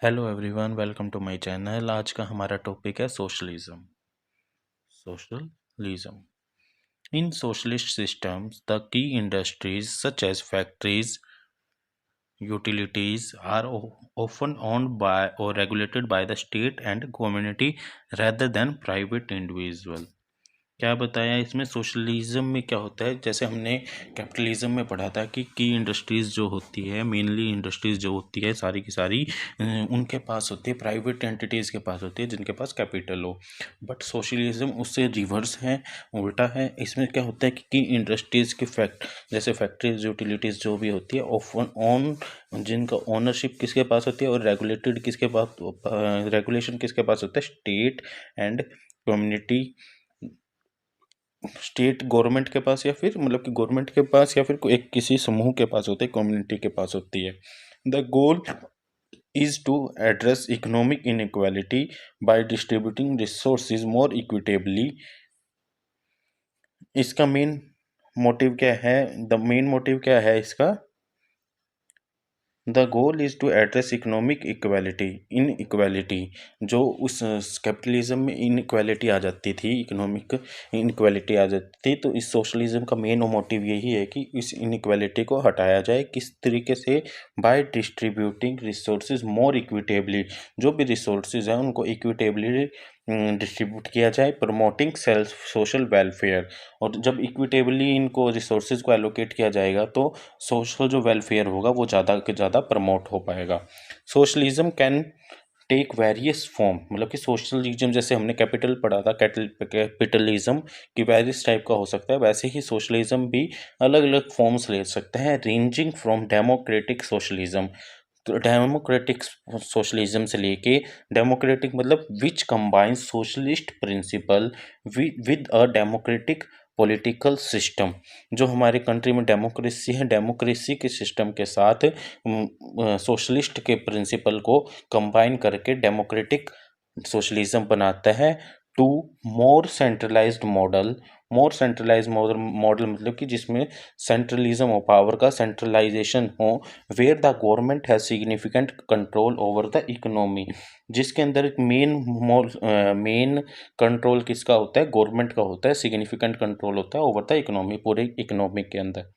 Hello everyone, welcome to my channel. आज का हमारा टॉपिक है socialism. Socialism in socialist systems the key industries such as factories utilities are often owned by or regulated by the state and community rather than private individual। क्या बताया इसमें socialism में क्या होता है। जैसे हमने कैपिटलिज्म में पढ़ा था कि की इंडस्ट्रीज़ जो होती है, मेनली इंडस्ट्रीज़ जो होती है सारी की सारी उनके पास होती है, प्राइवेट एंटिटीज़ के पास होती है जिनके पास कैपिटल हो। बट सोशलिज्म उससे रिवर्स है, उल्टा है। इसमें क्या होता है कि की इंडस्ट्रीज़ की जैसे फैक्ट्रीज यूटिलिटीज़ जो भी होती है ऑफन ऑन जिनका ओनरशिप किसके पास होती है और रेगुलेटेड किसके पास, रेगुलेशन किसके पास होता है, state and community, state government के पास या फिर मतलब कि गवर्नमेंट के पास या फिर एक किसी समूह के पास होते हैं, कम्युनिटी के पास होती है। The goal is to address economic inequality by distributing resources more equitably. इसका मेन मोटिव क्या है, द मेन मोटिव क्या है इसका, the goal is to address economic equality, inequality जो उस कैपिटलिज्म में इनइक्वालिटी आ जाती थी, इकोनॉमिक इनइक्वालिटी आ जाती थी। तो इस सोशलिज्म का मेन मोटिव यही है कि इस इनइक्वालिटी को हटाया जाए। किस तरीके से, bye distributing resources more equitably, जो भी रिसोर्सेज हैं उनको इक्विटेबली डिस्ट्रीब्यूट किया जाए। प्रमोटिंग सेल्फ सोशल वेलफेयर, और जब इक्विटेबली इनको रिसोर्सेज को एलोकेट किया जाएगा तो सोशल जो वेलफेयर होगा वो ज़्यादा से ज़्यादा प्रमोट हो पाएगा। Socialism can take various form, मतलब कि सोशलिज्म जैसे हमने कैपिटल पढ़ा था, कैपिटलिज्म की वेरियस टाइप का हो सकता है, वैसे ही सोशलिज्म भी अलग अलग फॉर्म्स ले सकते हैं, रेंजिंग फ्रॉम डेमोक्रेटिक सोशलिज्म। तो डेमोक्रेटिक सोशलिज्म से लेके डेमोक्रेटिक मतलब which combines socialist principle with a democratic political system. जो हमारे कंट्री में डेमोक्रेसी है, डेमोक्रेसी के सिस्टम के साथ सोशलिस्ट के प्रिंसिपल को कंबाइन करके डेमोक्रेटिक सोशलिज्म बनाता है। To more centralised model, more centralise model मतलब कि जिसमें सेंट्रलिज्म हो, पावर का सेंट्रलाइजेशन हो, where the government has significant control over the economy, जिसके अंदर एक मेन कंट्रोल किसका होता है, गवर्नमेंट का होता है, सिग्निफिकेंट कंट्रोल होता है ओवर द इकोनॉमी, पूरे इकोनॉमी के अंदर।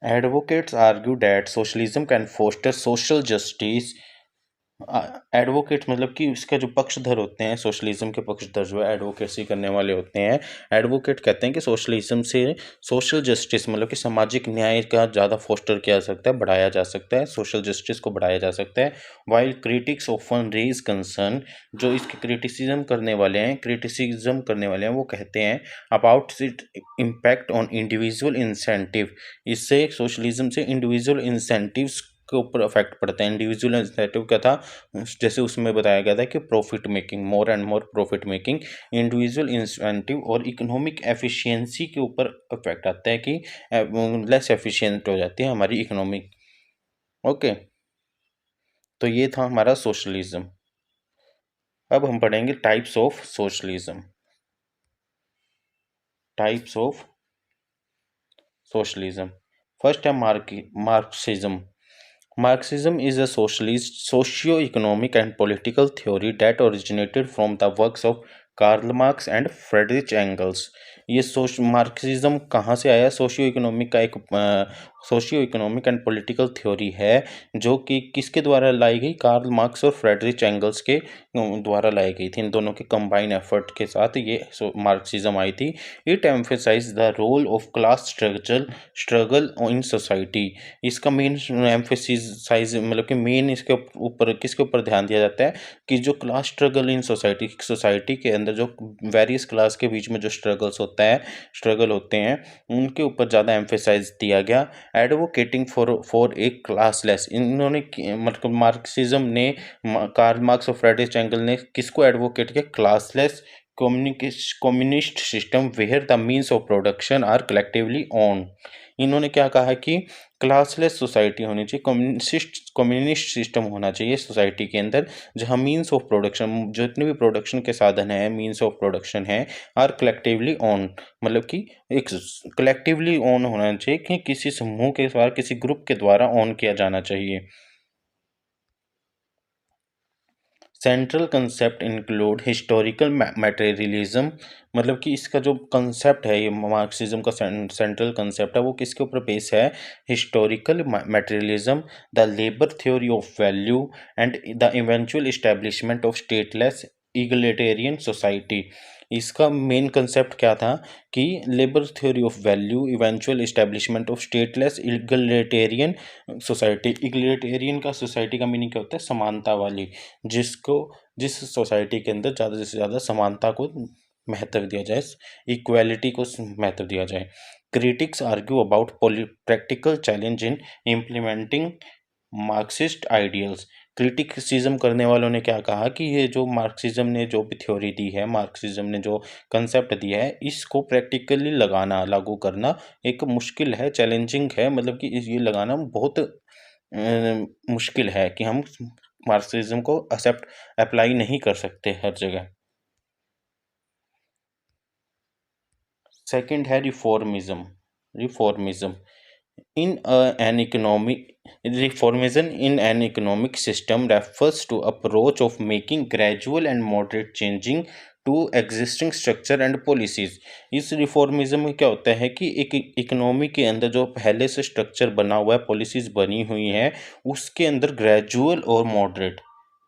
Advocates argue that socialism can foster social justice। Advocate मतलब कि इसका जो पक्षधर होते हैं, सोशलिज्म के पक्षधर जो है एडवोकेसी करने वाले होते हैं, एडवोकेट कहते हैं कि सोशलिज्म से सोशल जस्टिस मतलब कि सामाजिक न्याय का ज़्यादा फोस्टर किया जा सकता है, बढ़ाया जा सकता है, सोशल जस्टिस को बढ़ाया जा सकता है। While critics often raise concern, जो इसके क्रिटिसिज्म करने वाले हैं वो कहते हैं about it impact on individual incentive, इससे सोशलिज्म से इंडिविजुअल इंसेंटिव्स के ऊपर इफेक्ट पड़ता है। इंडिविजुअल इंसेंटिव क्या था, जैसे उसमें बताया गया था कि profit making, more and more profit making, individual incentive और इकोनॉमिक एफिशिएंसी के ऊपर इफेक्ट आता है कि लेस एफिशिएंट हो जाती है हमारी इकोनॉमी। ओके, तो ये था हमारा सोशलिज्म। अब हम पढ़ेंगे types of socialism. Types of socialism, first है Marxism. Marxism is a socialist, socio-economic and political theory that originated from the works of Karl Marx and Friedrich Engels. ये मार्क्सिज्म कहाँ से आया, सोशियो इकोनॉमिक का एक socio economic and political theory है जो कि किसके द्वारा लाई गई, कार्ल मार्क्स और फ्रेडरिच एंगल्स के द्वारा लाई गई थी। इन दोनों के कंबाइन एफर्ट के साथ ये मार्क्सिज्म आई थी। It emphasise the role of class struggle in society. इसका मेन एम्फेसाइज मतलब कि मेन इसके ऊपर किसके ऊपर ध्यान दिया जाता है कि जो क्लास स्ट्रगल इन सोसाइटी के अंदर जो वेरियस क्लास के बीच में जो स्ट्रगल होते हैं उनके ऊपर ज़्यादा एम्फेसाइज दिया गया। एडवोकेटिंग फॉर ए क्लासलेस, इन्होंने मतलब मार्क्सिज्म ने, कार्ल मार्क्स और फ्रेडरिच एंगल ने किसको एडवोकेट किया, classless communist system where the means of production are collectively own. इन्होंने क्या कहा कि क्लासलेस सोसाइटी होनी चाहिए, कम्युनिस्ट सिस्टम होना चाहिए सोसाइटी के अंदर, जहाँ मीन्स ऑफ प्रोडक्शन, जितने भी प्रोडक्शन के साधन हैं, मीन्स ऑफ प्रोडक्शन है, आर कलेक्टिवली ऑन, मतलब कि एक कलेक्टिवली ऑन होना चाहिए, कि किसी समूह के द्वारा, किसी ग्रुप के द्वारा ऑन किया जाना चाहिए। Central concept include historical materialism, मतलब कि इसका जो कंसेप्ट है, ये मार्क्सिज्म का सेंट्रल कंसेप्ट है, वो किसके ऊपर बेस है? Historical materialism, the labour theory of value and the eventual establishment of stateless egalitarian society. इसका मेन कंसेप्ट क्या था कि labour theory of value, eventual establishment of stateless egalitarian society. Egalitarian का सोसाइटी का मीनिंग क्या होता है? समानता वाली, जिस सोसाइटी के अंदर ज़्यादा से ज़्यादा समानता को महत्व दिया जाए, इक्वालिटी को महत्व दिया जाए। Critics argue about practical challenge in implementing Marxist ideals. Criticism करने वालों ने क्या कहा कि ये जो मार्क्सिज्म ने जो भी थ्योरी दी है, मार्क्सिज्म ने जो कंसेप्ट दिया है, इसको प्रैक्टिकली लगाना, लागू करना एक मुश्किल है, चैलेंजिंग है, मतलब कि ये लगाना बहुत मुश्किल है, कि हम मार्क्सिज्म को अप्लाई नहीं कर सकते हर जगह। सेकंड है रिफॉर्मिज्म। रिफॉर्मिज्म in an economic reformism in an economic system refers to approach of making gradual and moderate changing to existing structure and policies। इस रिफॉर्मिज्म में क्या होता है कि एक इकोनॉमी के अंदर जो पहले से स्ट्रक्चर बना हुआ है, पॉलिसीज बनी हुई हैं, उसके अंदर ग्रेजुअल और मॉडरेट,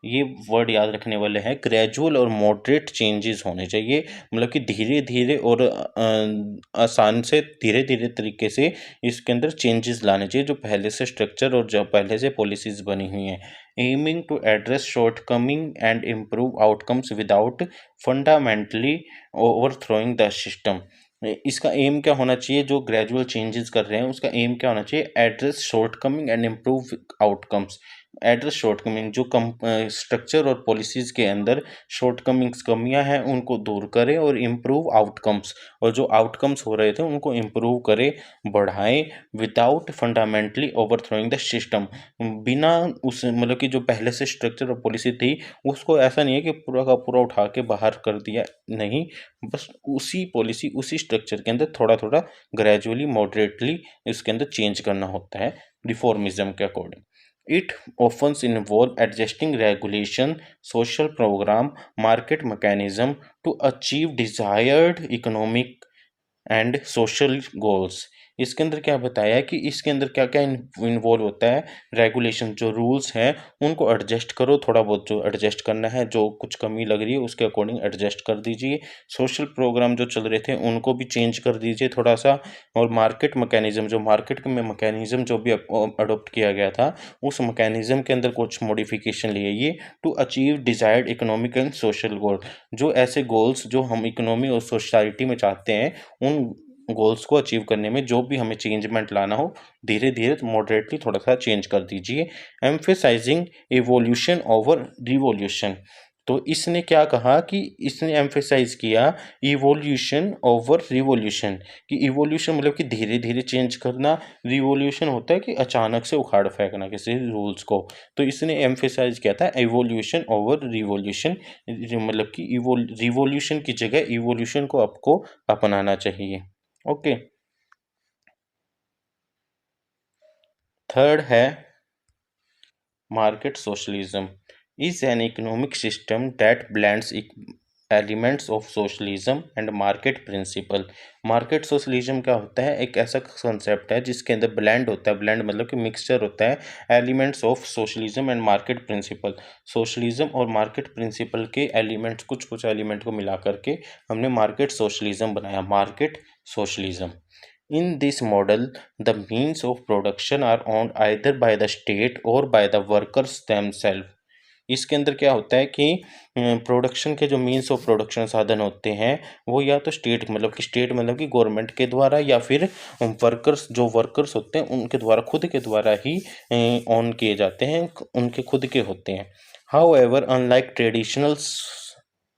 ये वर्ड याद रखने वाले हैं, ग्रेजुअल और मॉडरेट चेंजेस होने चाहिए, मतलब कि धीरे धीरे और आसान से धीरे धीरे तरीके से इसके अंदर चेंजेस लाने चाहिए, जो पहले से स्ट्रक्चर और जो पहले से पॉलिसीज बनी हुई हैं। Aiming to address shortcoming and improve outcomes without fundamentally overthrowing the system. इसका एम क्या होना चाहिए? जो ग्रेजुअल चेंजेस कर रहे हैं, उसका एम क्या होना चाहिए? Address shortcoming and improve outcomes. Address short coming, जो स्ट्रक्चर और पॉलिसीज के अंदर शॉर्ट कमिंग्स, कमियां हैं, उनको दूर करें, और इम्प्रूव आउटकम्स, और जो आउटकम्स हो रहे थे उनको इम्प्रूव करें, बढ़ाएं, without fundamentally overthrowing the system. बिना उस, मतलब कि जो पहले से स्ट्रक्चर और पॉलिसी थी, उसको ऐसा नहीं है कि पूरा का पूरा उठा के बाहर कर दिया, नहीं, बस उसी पॉलिसी, उसी स्ट्रक्चर के अंदर थोड़ा थोड़ा ग्रेजुअली, मॉडरेटली इसके अंदर चेंज करना होता है रिफॉर्मिज्म के according. It often involves adjusting regulation, social program, market mechanism to achieve desired economic and social goals. इसके अंदर क्या बताया है कि इसके अंदर क्या क्या इन्वॉल्व होता है? रेगुलेशन, जो रूल्स हैं उनको एडजस्ट करो, थोड़ा बहुत जो एडजस्ट करना है, जो कुछ कमी लग रही है उसके अकॉर्डिंग एडजस्ट कर दीजिए। सोशल प्रोग्राम जो चल रहे थे उनको भी चेंज कर दीजिए थोड़ा सा। और मार्केट मैकेनिज्म, जो मार्केट में मैकेनिज्म जो भी अडोप्ट किया गया था, उस मैकेनिज्म के अंदर कुछ मॉडिफिकेशन लिए ये, to achieve desired economic and social goal. जो ऐसे गोल्स जो हम इकोनॉमी और सोसाइटी में चाहते हैं, उन गोल्स को अचीव करने में जो भी हमें चेंजमेंट लाना हो, धीरे धीरे मॉडरेटली थोड़ा सा चेंज कर दीजिए। Emphasizing evolution over revolution. तो इसने क्या कहा कि इसने एम्फेसाइज किया इवोल्यूशन ओवर रिवोल्यूशन, कि इवोल्यूशन मतलब कि धीरे धीरे चेंज करना, रिवोल्यूशन होता है कि अचानक से उखाड़ फेंकना किसी रूल्स को। तो इसने एम्फेसाइज किया था इवोल्यूशन ओवर रिवोल्यूशन, मतलब कि रिवोल्यूशन की जगह इवोल्यूशन को आपको अपनाना चाहिए। ओके। थर्ड है market socialism. Is an economic system that blends elements of socialism and market principle. Market socialism क्या होता है? एक ऐसा कंसेप्ट है जिसके अंदर ब्लेंड होता है, ब्लेंड मतलब कि मिक्सचर होता है, elements of socialism and market principle. Socialism और मार्केट प्रिंसिपल के एलिमेंट्स, कुछ कुछ एलिमेंट को मिला करके हमने मार्केट सोशलिज्म बनाया, market socialism. In this model, the means of production are owned either by the state or by the workers themselves। इसके अंदर क्या होता है कि प्रोडक्शन के जो मीन्स ऑफ प्रोडक्शन साधन होते हैं, वो या तो स्टेट, मतलब कि स्टेट मतलब कि गवर्नमेंट के द्वारा, या फिर वर्कर्स, जो वर्कर्स होते हैं उनके द्वारा, खुद के द्वारा ही ऑन किए जाते हैं, उनके खुद के होते हैं। However, unlike traditional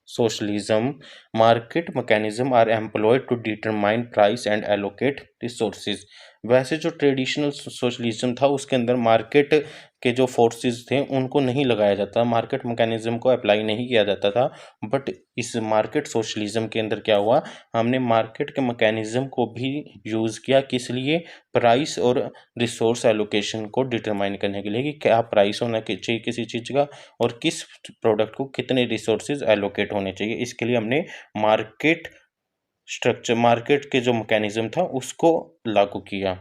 socialism, market mechanisms are employed to determine price and allocate resources। वैसे जो ट्रेडिशनल सोशलिज्म था उसके अंदर मार्केट के जो फोर्सेस थे उनको नहीं लगाया जाता, मार्केट मैकेनिज्म को अप्लाई नहीं किया जाता था। बट इस मार्केट सोशलिज्म के अंदर क्या हुआ, हमने मार्केट के मैकेनिज्म को भी यूज़ किया, किस लिए, प्राइस और रिसोर्स एलोकेशन को डिटरमाइन करने के लिए कि क्या प्राइस होना चाहिए किसी चीज़ का और किस प्रोडक्ट को कितने रिसोर्सेज एलोकेट होने चाहिए। इसके लिए हमने मार्केट स्ट्रक्चर, मार्केट के जो मैकेनिज्म था उसको लागू किया,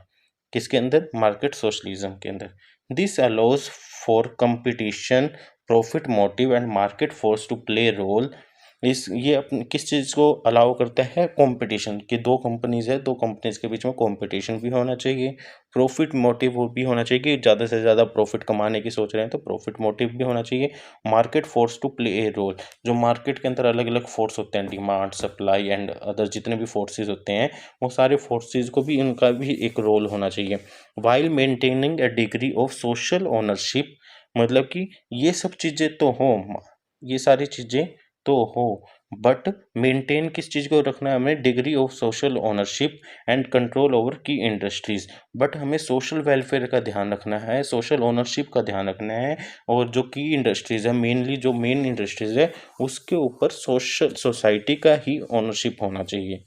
किसके अंदर, मार्केट सोशलिज्म के अंदर। This allows for competition, profit motive and market force to play role. ये अपने किस चीज़ को अलाउ करता है, कंपटीशन, कि दो कंपनीज है, दो कंपनीज के बीच में कंपटीशन भी होना चाहिए, प्रॉफिट मोटिव वो भी होना चाहिए कि ज़्यादा से ज़्यादा प्रॉफिट कमाने की सोच रहे हैं तो प्रॉफिट मोटिव भी होना चाहिए, market force to play a role, जो मार्केट के अंदर अलग अलग फोर्स होते हैं, डिमांड, सप्लाई एंड अदर जितने भी फोर्सेज होते हैं वो सारे फोर्सेज को भी, इनका भी एक रोल होना चाहिए, while maintaining A degree of social ownership. मतलब कि ये सब चीज़ें तो हो, ये सारी चीज़ें तो हो, बट मेंटेन किस चीज़ को रखना है हमें, degree of social ownership and control over की इंडस्ट्रीज। बट हमें सोशल वेलफेयर का ध्यान रखना है, सोशल ओनरशिप का ध्यान रखना है, और जो की इंडस्ट्रीज है, मेनली जो मेन इंडस्ट्रीज है उसके ऊपर सोशल सोसाइटी का ही ओनरशिप होना चाहिए।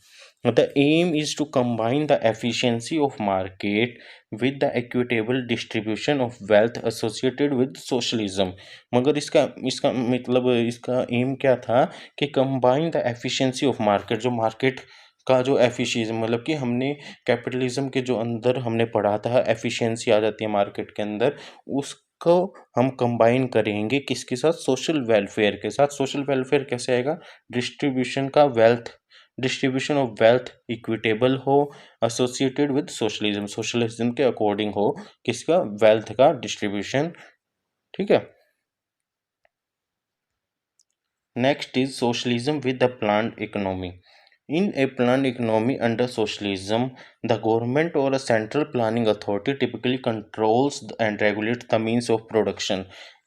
The aim is to combine the efficiency of market with the equitable distribution of wealth associated with socialism। मगर इसका इसका मतलब इसका एम क्या था कि combine the efficiency of market, जो मार्केट का जो एफिशिएंसी, मतलब कि हमने कैपिटलिज्म के जो अंदर हमने पढ़ा था एफिशिएंसी आ जाती है मार्केट के अंदर, उसको हम कंबाइन करेंगे किसके साथ, सोशल वेलफेयर के साथ। सोशल वेलफेयर कैसे आएगा, डिस्ट्रीब्यूशन का wealth, distribution of wealth equitable हो, एसोसिएटेड विद सोशलिज्म, सोशलिज्म के अकॉर्डिंग हो, किसका, वेल्थ का डिस्ट्रीब्यूशन। ठीक है। Next is socialism with the planned economy. In a planned economy under socialism, the government or a central planning authority typically controls and regulates the means of production।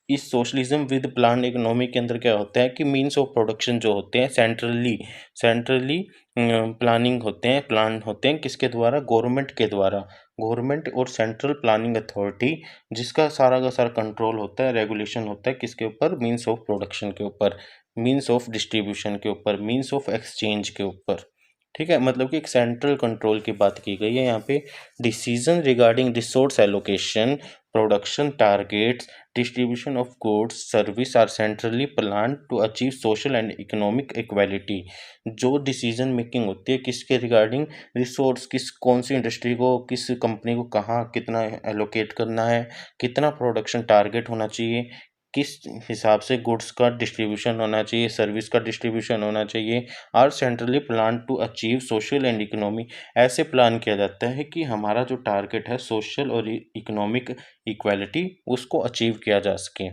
इस socialism with plan economy के अंदर क्या होता है कि means of production जो होते हैं सेंट्रली प्लानिंग होते हैं, प्लान होते हैं किसके द्वारा, गवर्नमेंट के द्वारा। गवर्नमेंट और सेंट्रल प्लानिंग अथॉरिटी जिसका सारा का सारा कंट्रोल होता है, रेगुलेशन होता है किसके ऊपर, मीन्स ऑफ प्रोडक्शन के ऊपर, मीन्स ऑफ डिस्ट्रीब्यूशन के ऊपर, मीन्स ऑफ एक्सचेंज के ऊपर। ठीक है, मतलब कि एक सेंट्रल कंट्रोल की बात की गई है यहाँ पे। Decision regarding resource allocation, production targets, distribution of goods service are centrally plan to achieve social and economic equality. जो डिसीजन मेकिंग होती है किसके रिगार्डिंग, रिसोर्स, किस कौन सी इंडस्ट्री को, किस कंपनी को कहाँ कितना एलोकेट करना है, कितना प्रोडक्शन टारगेट होना चाहिए, किस हिसाब से गुड्स का डिस्ट्रीब्यूशन होना चाहिए, सर्विस का डिस्ट्रीब्यूशन होना चाहिए, are centrally plan to achieve social and economy. ऐसे प्लान किया जाता है कि हमारा जो टारगेट है सोशल और इकोनॉमिक इक्वालिटी उसको अचीव किया जा सके।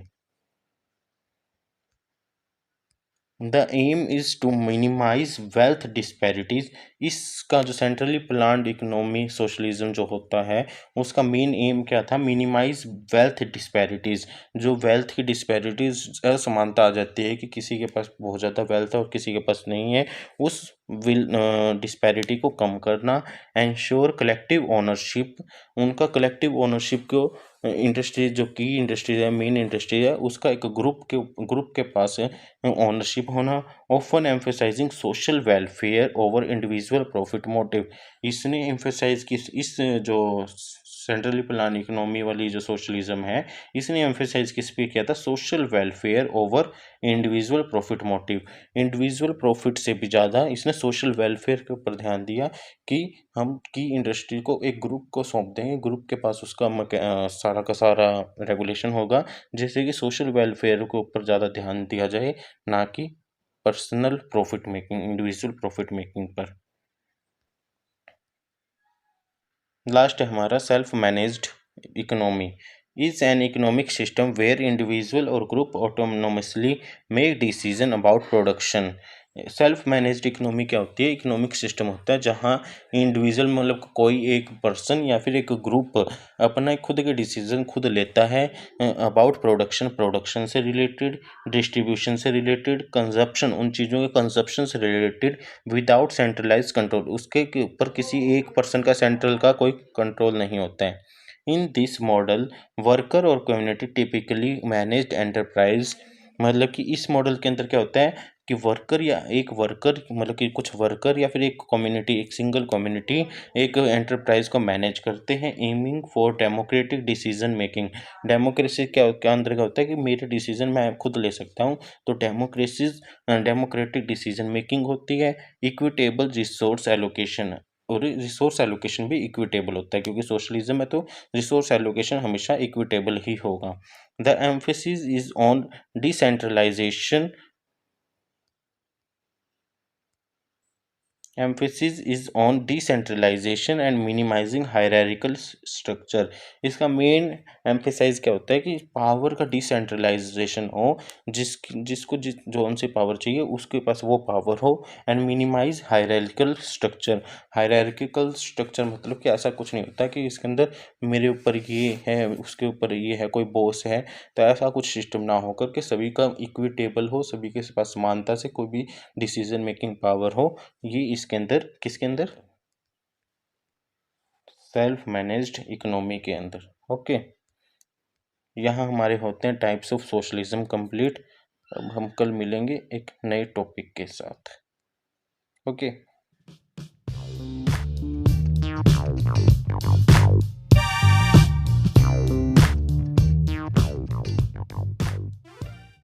The aim is to minimise wealth disparities. इसका जो सेंट्रली प्लान्ड इकोनॉमी सोशलिज्म जो होता है उसका मेन एम क्या था, मिनिमाइज वेल्थ डिस्पैरिटीज़। जो वेल्थ की डिस्पैरिटीज़ असमानता आ जाती है कि किसी के पास बहुत ज़्यादा वेल्थ है और किसी के पास नहीं है, उस डिस्पैरिटी को कम करना। एंश्योर कलेक्टिव ओनरशिप, उनका कलेक्टिव ओनरशिप को, इंडस्ट्री जो की इंडस्ट्रीज है, मेन इंडस्ट्री है, उसका एक ग्रुप के पास ओनरशिप होना। Often emphasizing social welfare over individual profit motive. इसने एम्फेसाइज किस, इस जो सेंट्रली प्लान इकोनॉमी वाली जो सोशलिज्म है, इसने एम्फेसाइज किस पे किया था, social welfare over individual profit motive. Individual profit से भी ज़्यादा इसने सोशल वेलफेयर के ऊपर ध्यान दिया कि हम की इंडस्ट्री को एक ग्रुप को सौंप देंगे, ग्रुप के पास उसका सारा का सारा रेगुलेशन होगा, जैसे कि सोशल वेलफेयर के ऊपर ज़्यादा ध्यान दिया जाए, ना कि personal profit making, individual profit making पर। लास्ट है हमारा self managed economy. Is an economic system where individual और group autonomously make decision about production. Self managed economy क्या होती है? इकोनॉमिक सिस्टम होता है जहाँ इंडिविजुअल मतलब कोई एक पर्सन या फिर एक ग्रुप अपना खुद के डिसीजन खुद लेता है अबाउट प्रोडक्शन से रिलेटेड, डिस्ट्रीब्यूशन से रिलेटेड, कंजप्शन उन चीज़ों के कंजप्शन से रिलेटेड, विदाउट सेंट्रलाइज कंट्रोल, उसके ऊपर किसी एक पर्सन का सेंट्रल का कोई कंट्रोल नहीं होता है। इन दिस मॉडल वर्कर और कम्युनिटी टिपिकली मैनेज्ड एंटरप्राइज, मतलब कि इस मॉडल के अंदर क्या होता है कि वर्कर या एक वर्कर मतलब कि कुछ वर्कर या फिर एक कम्युनिटी, एक सिंगल कम्युनिटी एक एंटरप्राइज को मैनेज करते हैं, aiming for democratic decision making. Democracy क्या अंदर क्या होता है कि मेरे डिसीजन मैं खुद ले सकता हूँ, तो डेमोक्रेटिक डिसीजन मेकिंग होती है। इक्विटेबल रिसोर्स एलोकेशन, और रिसोर्स एलोकेशन भी इक्विटेबल होता है, क्योंकि सोशलिज्म में तो रिसोर्स एलोकेशन हमेशा इक्विटेबल ही होगा। The emphasis is on decentralisation, emphasis is on decentralization and minimizing hierarchical structure। इसका मेन एम्फेसाइज क्या होता है कि पावर का डिसेंट्रलाइजेशन हो, जिसको जो उनसे पावर चाहिए उसके पास वो पावर हो, and minimise hierarchical structure. Hierarchical structure मतलब कि ऐसा कुछ नहीं होता कि इसके अंदर मेरे ऊपर ये है, उसके ऊपर ये है, कोई बॉस है, तो ऐसा कुछ सिस्टम ना होकर के सभी का इक्विटेबल हो, सभी के पास समानता से कोई भी डिसीजन मेकिंग पावर हो। ये इसके अंदर किसके अंदर? सेल्फ मैनेज्ड इकोनॉमी के अंदर। ओके, यहाँ हमारे होते हैं टाइप्स ऑफ सोशलिज्म कंप्लीट। अब हम कल मिलेंगे एक नए टॉपिक के साथ। ओके।